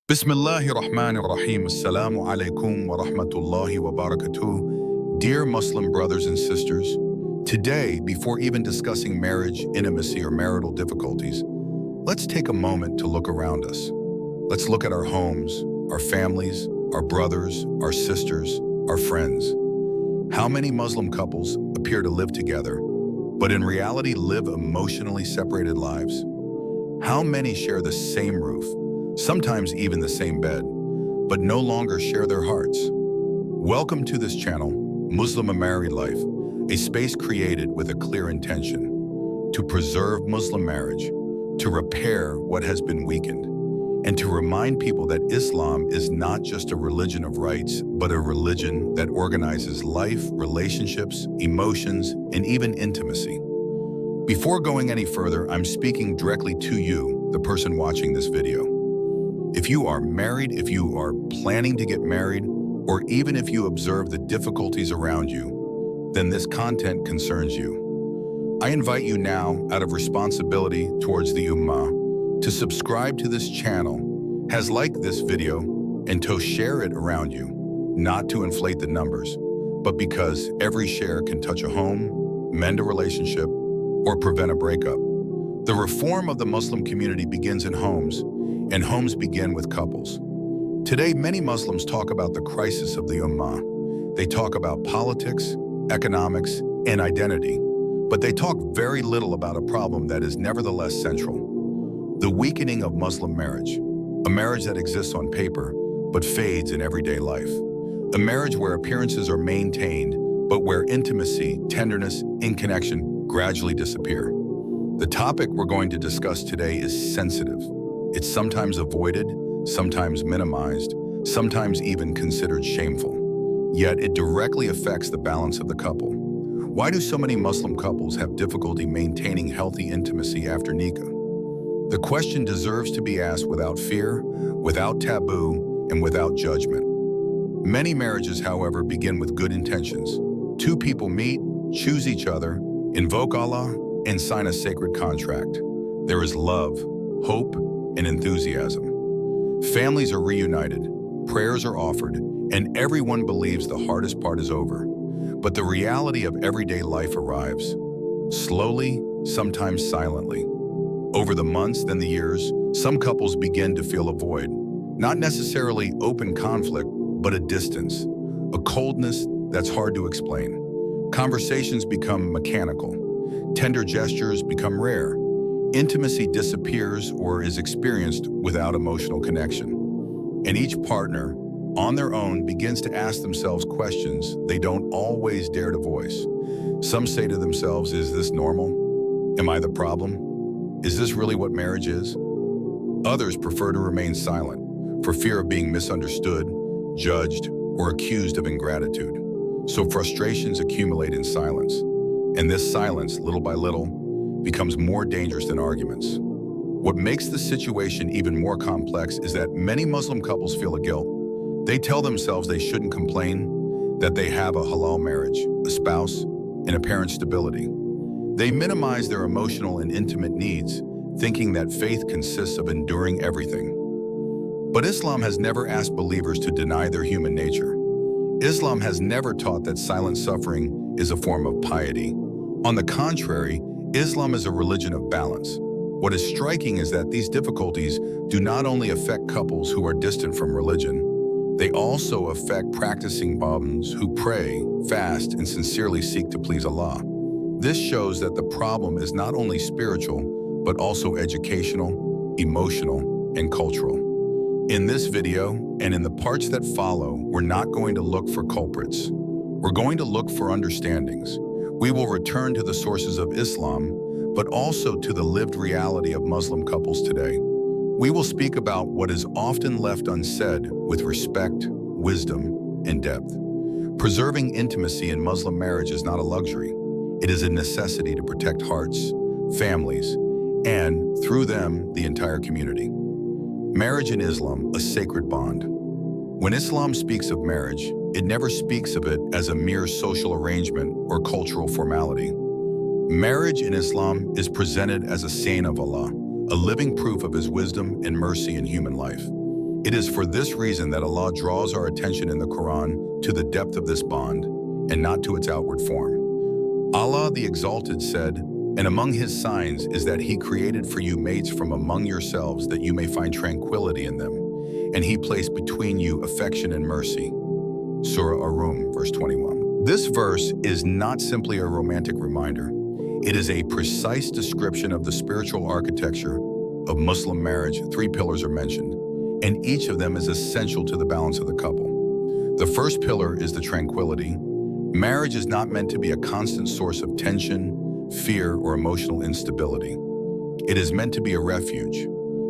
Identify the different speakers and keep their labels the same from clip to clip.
Speaker 1: Bismillahirrahmanirrahim. Assalamu alaikum wa rahmatullahi wa barakatuh. Dear Muslim brothers and sisters, today, before even discussing marriage, intimacy, or marital difficulties, let's take a moment to look around us. Let's look at our homes, our families, our brothers, our sisters, our friends. How many Muslim couples appear to live together, but in reality live emotionally separated lives? How many share the same roof, sometimes even the same bed, but no longer share their hearts? Welcome to this channel, Muslim Married Life, a space created with a clear intention: to preserve Muslim marriage, to repair what has been weakened, and to remind people that Islam is not just a religion of rights, but a religion that organizes life, relationships, emotions, and even intimacy. Before going any further, I'm speaking directly to you, the person watching this video. If you are married, if you are planning to get married, or even if you observe the difficulties around you, then this content concerns you. I invite you now, out of responsibility towards the Ummah, to subscribe to this channel, has liked this video, and to share it around you, not to inflate the numbers, but because every share can touch a home, mend a relationship, or prevent a breakup. The reform of the Muslim community begins in homes, and homes begin with couples. Today, many Muslims talk about the crisis of the Ummah. They talk about politics, economics, and identity, but they talk very little about a problem that is nevertheless central: the weakening of Muslim marriage, a marriage that exists on paper but fades in everyday life, a marriage where appearances are maintained but where intimacy, tenderness, and connection gradually disappear. The topic we're going to discuss today is sensitive. It's sometimes avoided, sometimes minimized, sometimes even considered shameful. Yet it directly affects the balance of the couple. Why do so many Muslim couples have difficulty maintaining healthy intimacy after nikah? The question deserves to be asked without fear, without taboo, and without judgment. Many marriages, however, begin with good intentions. Two people meet, choose each other, invoke Allah, and sign a sacred contract. There is love, hope, and enthusiasm. Families are reunited, prayers are offered, and everyone believes the hardest part is over. But the reality of everyday life arrives, slowly, sometimes silently. Over the months, then the years, some couples begin to feel a void, not necessarily open conflict, but a distance, a coldness that's hard to explain. Conversations become mechanical, tender gestures become rare, intimacy disappears or is experienced without emotional connection. And each partner, on their own, begins to ask themselves questions they don't always dare to voice. Some say to themselves, is this normal? Am I the problem? Is this really what marriage is? Others prefer to remain silent for fear of being misunderstood, judged, or accused of ingratitude. So frustrations accumulate in silence. And this silence, little by little, becomes more dangerous than arguments. What makes the situation even more complex is that many Muslim couples feel a guilt. They tell themselves they shouldn't complain, that they have a halal marriage, a spouse, and apparent stability. They minimize their emotional and intimate needs, thinking that faith consists of enduring everything. But Islam has never asked believers to deny their human nature. Islam has never taught that silent suffering is a form of piety. On the contrary, Islam is a religion of balance. What is striking is that these difficulties do not only affect couples who are distant from religion, they also affect practicing Muslims who pray, fast, and sincerely seek to please Allah. This shows that the problem is not only spiritual, but also educational, emotional, and cultural. In this video, and in the parts that follow, we're not going to look for culprits. We're going to look for understandings. We will return to the sources of Islam, but also to the lived reality of Muslim couples today. We will speak about what is often left unsaid with respect, wisdom, and depth. Preserving intimacy in Muslim marriage is not a luxury. It is a necessity to protect hearts, families, and, through them, the entire community. Marriage in Islam, a sacred bond. When Islam speaks of marriage, it never speaks of it as a mere social arrangement or cultural formality. Marriage in Islam is presented as a sign of Allah, a living proof of His wisdom and mercy in human life. It is for this reason that Allah draws our attention in the Qur'an to the depth of this bond and not to its outward form. Allah the Exalted said, "And among His signs is that He created for you mates from among yourselves that you may find tranquility in them, and He placed between you affection and mercy." Surah Ar-Rum, verse 21. This verse is not simply a romantic reminder. It is a precise description of the spiritual architecture of Muslim marriage. 3 pillars are mentioned, and each of them is essential to the balance of the couple. The first pillar is the tranquility. Marriage is not meant to be a constant source of tension, fear, or emotional instability. It is meant to be a refuge,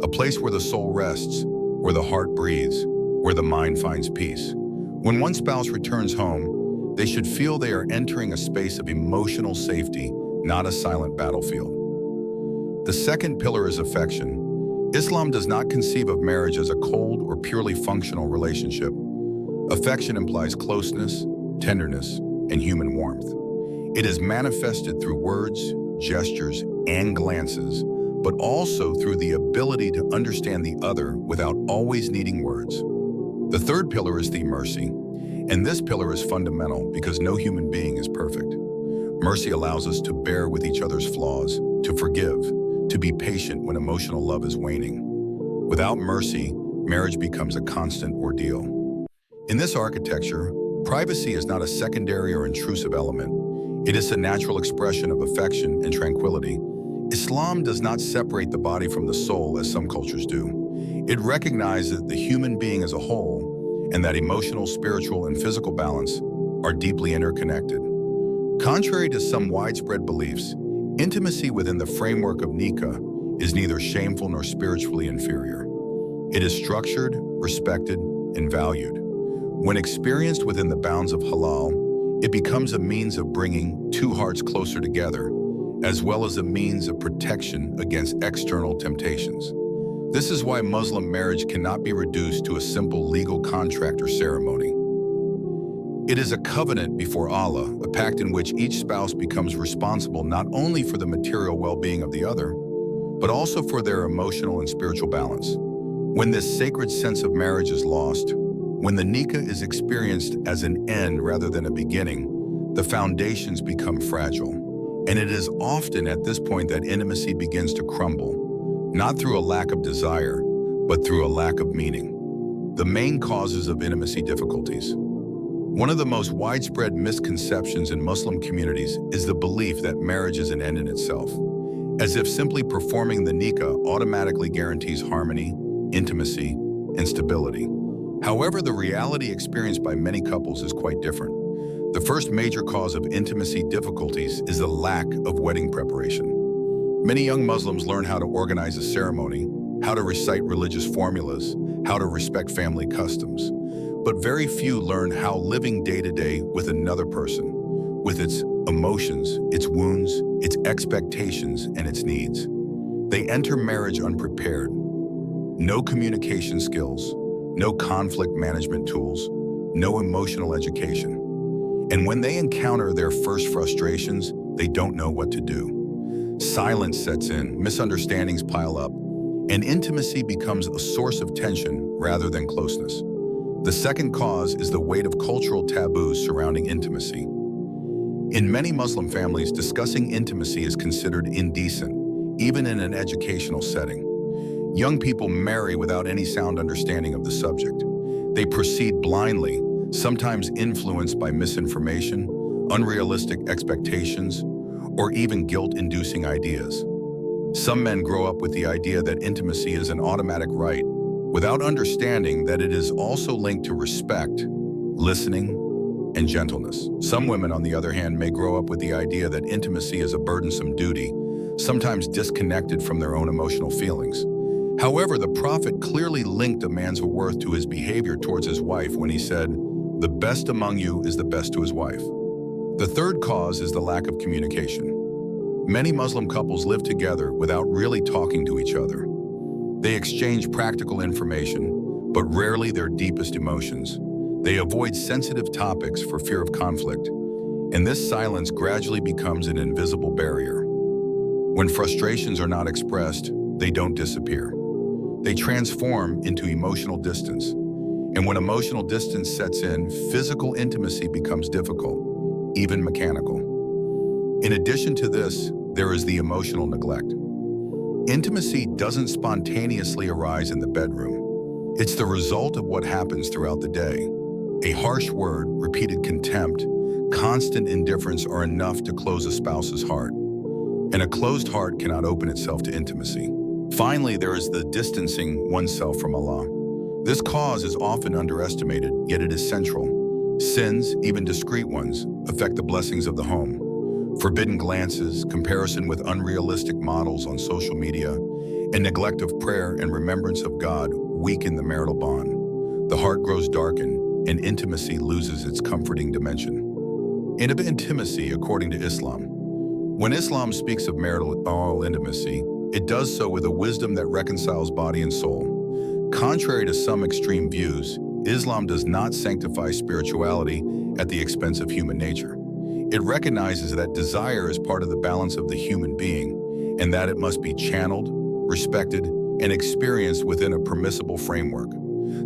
Speaker 1: a place where the soul rests, where the heart breathes, where the mind finds peace. When one spouse returns home, they should feel they are entering a space of emotional safety, not a silent battlefield. The second pillar is affection. Islam does not conceive of marriage as a cold or purely functional relationship. Affection implies closeness, tenderness, and human warmth. It is manifested through words, gestures, and glances, but also through the ability to understand the other without always needing words. The third pillar is the mercy, and this pillar is fundamental because no human being is perfect. Mercy allows us to bear with each other's flaws, to forgive, to be patient when emotional love is waning. Without mercy, marriage becomes a constant ordeal. In this architecture, privacy is not a secondary or intrusive element. It is a natural expression of affection and tranquility. Islam does not separate the body from the soul as some cultures do. It recognizes the human being as a whole and that emotional, spiritual, and physical balance are deeply interconnected. Contrary to some widespread beliefs, intimacy within the framework of nikah is neither shameful nor spiritually inferior. It is structured, respected, and valued. When experienced within the bounds of halal, it becomes a means of bringing 2 hearts closer together, as well as a means of protection against external temptations. This is why Muslim marriage cannot be reduced to a simple legal contract or ceremony. It is a covenant before Allah, a pact in which each spouse becomes responsible not only for the material well-being of the other, but also for their emotional and spiritual balance. When this sacred sense of marriage is lost, when the nikah is experienced as an end rather than a beginning, the foundations become fragile. And it is often at this point that intimacy begins to crumble, not through a lack of desire, but through a lack of meaning. The main causes of intimacy difficulties. One of the most widespread misconceptions in Muslim communities is the belief that marriage is an end in itself, as if simply performing the nikah automatically guarantees harmony, intimacy, and stability. However, the reality experienced by many couples is quite different. The first major cause of intimacy difficulties is the lack of wedding preparation. Many young Muslims learn how to organize a ceremony, how to recite religious formulas, how to respect family customs. But very few learn how living day to day with another person, with its emotions, its wounds, its expectations, and its needs. They enter marriage unprepared. No communication skills, no conflict management tools, no emotional education. And when they encounter their first frustrations, they don't know what to do. Silence sets in, misunderstandings pile up, and intimacy becomes a source of tension rather than closeness. The second cause is the weight of cultural taboos surrounding intimacy. In many Muslim families, discussing intimacy is considered indecent, even in an educational setting. Young people marry without any sound understanding of the subject. They proceed blindly, sometimes influenced by misinformation, unrealistic expectations, or even guilt-inducing ideas. Some men grow up with the idea that intimacy is an automatic right, without understanding that it is also linked to respect, listening, and gentleness. Some women, on the other hand, may grow up with the idea that intimacy is a burdensome duty, sometimes disconnected from their own emotional feelings. However, the Prophet clearly linked a man's worth to his behavior towards his wife when he said, "The best among you is the best to his wife." The third cause is the lack of communication. Many Muslim couples live together without really talking to each other. They exchange practical information, but rarely their deepest emotions. They avoid sensitive topics for fear of conflict, and this silence gradually becomes an invisible barrier. When frustrations are not expressed, they don't disappear. They transform into emotional distance. And when emotional distance sets in, physical intimacy becomes difficult, even mechanical. In addition to this, there is the emotional neglect. Intimacy doesn't spontaneously arise in the bedroom. It's the result of what happens throughout the day. A harsh word, repeated contempt, constant indifference are enough to close a spouse's heart. And a closed heart cannot open itself to intimacy. Finally, there is the distancing oneself from Allah. This cause is often underestimated, yet it is central. Sins, even discreet ones, affect the blessings of the home. Forbidden glances, comparison with unrealistic models on social media, and neglect of prayer and remembrance of God weaken the marital bond. The heart grows darkened, and intimacy loses its comforting dimension. Intimacy, according to Islam. When Islam speaks of marital intimacy, it does so with a wisdom that reconciles body and soul. Contrary to some extreme views, Islam does not sanctify spirituality at the expense of human nature. It recognizes that desire is part of the balance of the human being, and that it must be channeled, respected, and experienced within a permissible framework.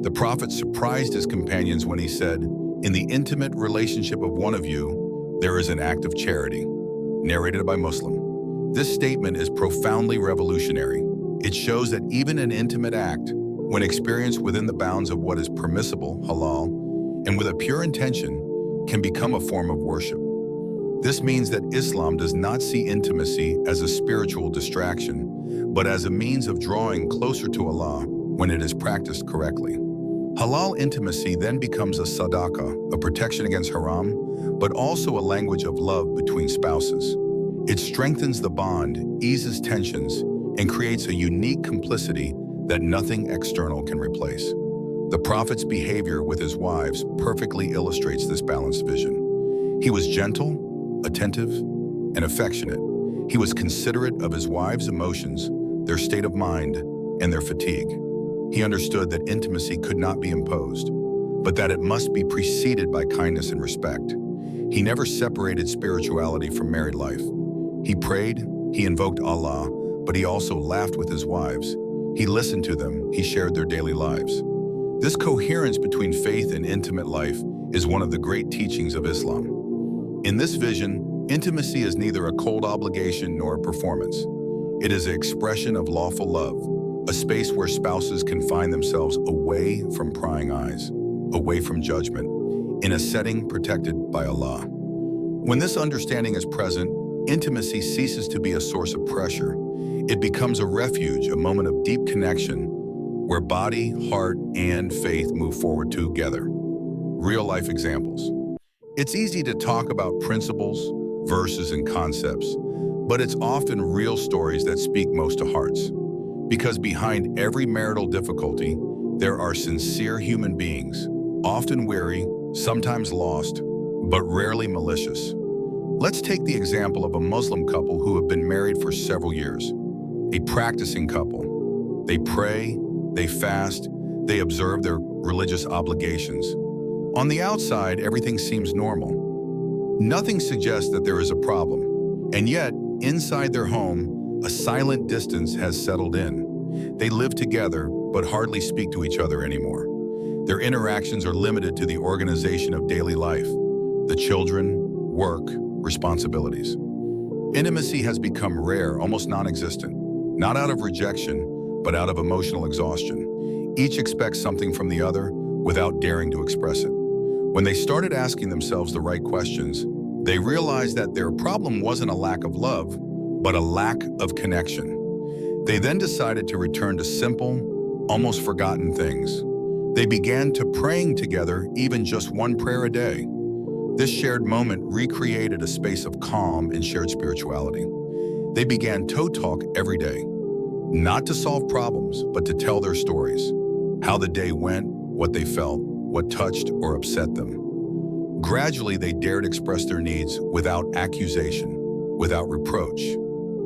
Speaker 1: The Prophet surprised his companions when he said, "In the intimate relationship of one of you, there is an act of charity," narrated by Muslim. This statement is profoundly revolutionary. It shows that even an intimate act, when experienced within the bounds of what is permissible, halal, and with a pure intention, can become a form of worship. This means that Islam does not see intimacy as a spiritual distraction, but as a means of drawing closer to Allah when it is practiced correctly. Halal intimacy then becomes a sadaqah, a protection against haram, but also a language of love between spouses. It strengthens the bond, eases tensions, and creates a unique complicity that nothing external can replace. The Prophet's behavior with his wives perfectly illustrates this balanced vision. He was gentle, attentive, and affectionate. He was considerate of his wives' emotions, their state of mind, and their fatigue. He understood that intimacy could not be imposed, but that it must be preceded by kindness and respect. He never separated spirituality from married life. He prayed, he invoked Allah, but he also laughed with his wives. He listened to them, he shared their daily lives. This coherence between faith and intimate life is one of the great teachings of Islam. In this vision, intimacy is neither a cold obligation nor a performance. It is an expression of lawful love, a space where spouses can find themselves away from prying eyes, away from judgment, in a setting protected by Allah. When this understanding is present, intimacy ceases to be a source of pressure. It becomes a refuge, a moment of deep connection, where body, heart, and faith move forward together. Real-life examples. It's easy to talk about principles, verses, and concepts, but it's often real stories that speak most to hearts. Because behind every marital difficulty, there are sincere human beings, often weary, sometimes lost, but rarely malicious. Let's take the example of a Muslim couple who have been married for several years. A practicing couple. They pray, they fast, they observe their religious obligations. On the outside, everything seems normal. Nothing suggests that there is a problem. And yet, inside their home, a silent distance has settled in. They live together, but hardly speak to each other anymore. Their interactions are limited to the organization of daily life, the children, work, responsibilities. Intimacy has become rare, almost non-existent, not out of rejection, but out of emotional exhaustion. Each expects something from the other without daring to express it. When they started asking themselves the right questions, they realized that their problem wasn't a lack of love, but a lack of connection. They then decided to return to simple, almost forgotten things. They began to praying together, even just one prayer a day. This shared moment recreated a space of calm and shared spirituality. They began talk every day, not to solve problems, but to tell their stories, how the day went, what they felt, what touched or upset them. Gradually, they dared express their needs without accusation, without reproach,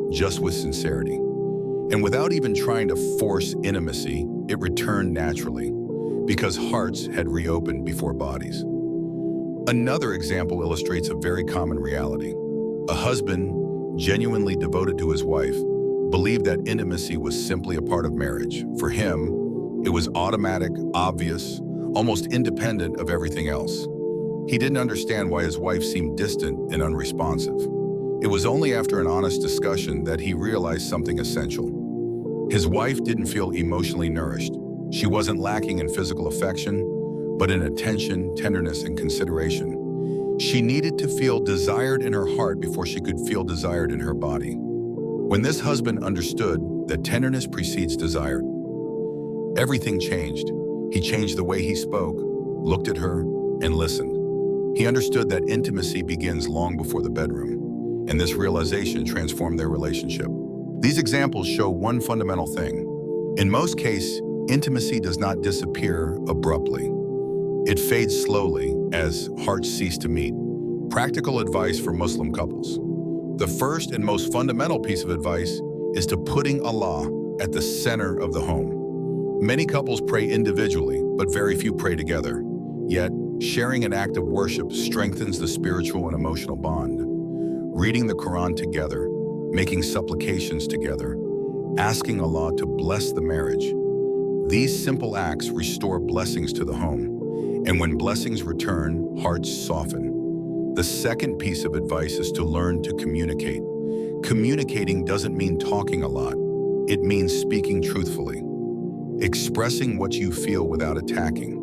Speaker 1: just with sincerity. And without even trying to force intimacy, it returned naturally, because hearts had reopened before bodies. Another example illustrates a very common reality. A husband, genuinely devoted to his wife, believed that intimacy was simply a part of marriage. For him, it was automatic, obvious, almost independent of everything else. He didn't understand why his wife seemed distant and unresponsive. It was only after an honest discussion that he realized something essential. His wife didn't feel emotionally nourished. She wasn't lacking in physical affection, but in attention, tenderness, and consideration. She needed to feel desired in her heart before she could feel desired in her body. When this husband understood that tenderness precedes desire, everything changed. He changed the way he spoke, looked at her, and listened. He understood that intimacy begins long before the bedroom, and this realization transformed their relationship. These examples show one fundamental thing. In most cases, intimacy does not disappear abruptly. It fades slowly as hearts cease to meet. Practical advice for Muslim couples. The first and most fundamental piece of advice is to putting Allah at the center of the home. Many couples pray individually, but very few pray together. Yet, sharing an act of worship strengthens the spiritual and emotional bond. Reading the Qur'an together, making supplications together, asking Allah to bless the marriage. These simple acts restore blessings to the home, and when blessings return, hearts soften. The second piece of advice is to learn to communicate. Communicating doesn't mean talking a lot. It means speaking truthfully, expressing what you feel without attacking,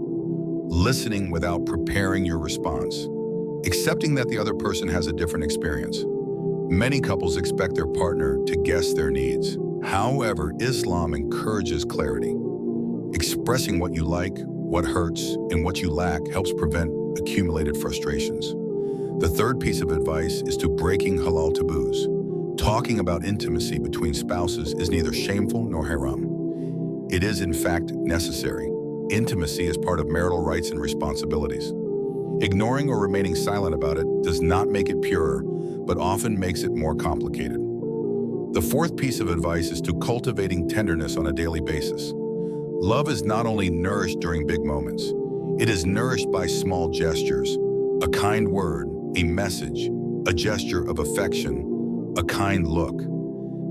Speaker 1: listening without preparing your response, accepting that the other person has a different experience. Many couples expect their partner to guess their needs. However, Islam encourages clarity. Expressing what you like, what hurts, and what you lack helps prevent accumulated frustrations. The third piece of advice is to breaking halal taboos. Talking about intimacy between spouses is neither shameful nor haram. It is, in fact, necessary. Intimacy is part of marital rights and responsibilities. Ignoring or remaining silent about it does not make it purer, but often makes it more complicated. The fourth piece of advice is to cultivating tenderness on a daily basis. Love is not only nourished during big moments, it is nourished by small gestures, a kind word, a message, a gesture of affection, a kind look.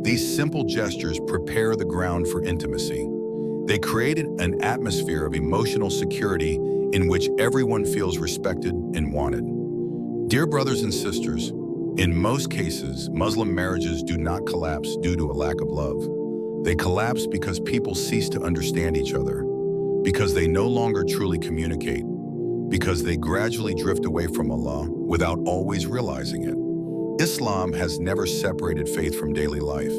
Speaker 1: These simple gestures prepare the ground for intimacy. They created an atmosphere of emotional security in which everyone feels respected and wanted. Dear brothers and sisters, in most cases, Muslim marriages do not collapse due to a lack of love. They collapse because people cease to understand each other, because they no longer truly communicate, because they gradually drift away from Allah without always realizing it. Islam has never separated faith from daily life.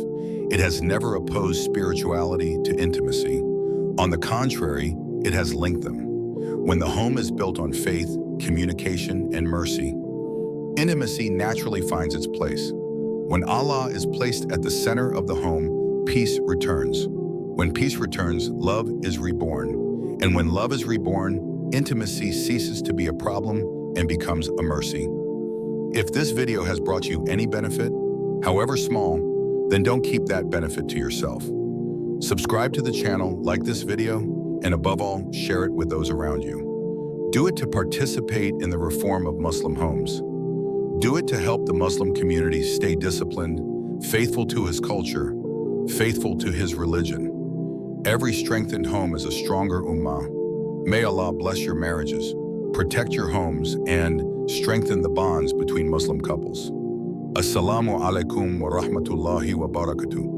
Speaker 1: It has never opposed spirituality to intimacy. On the contrary, it has linked them. When the home is built on faith, communication, and mercy, intimacy naturally finds its place. When Allah is placed at the center of the home, peace returns. When peace returns, love is reborn. And when love is reborn, intimacy ceases to be a problem and becomes a mercy. If this video has brought you any benefit, however small, then don't keep that benefit to yourself. Subscribe to the channel, like this video, and above all, share it with those around you. Do it to participate in the reform of Muslim homes. Do it to help the Muslim community stay disciplined, faithful to his culture, faithful to his religion. Every strengthened home is a stronger ummah. May Allah bless your marriages, protect your homes, and strengthen the bonds between Muslim couples. Assalamu alaikum wa rahmatullahi wa barakatuh.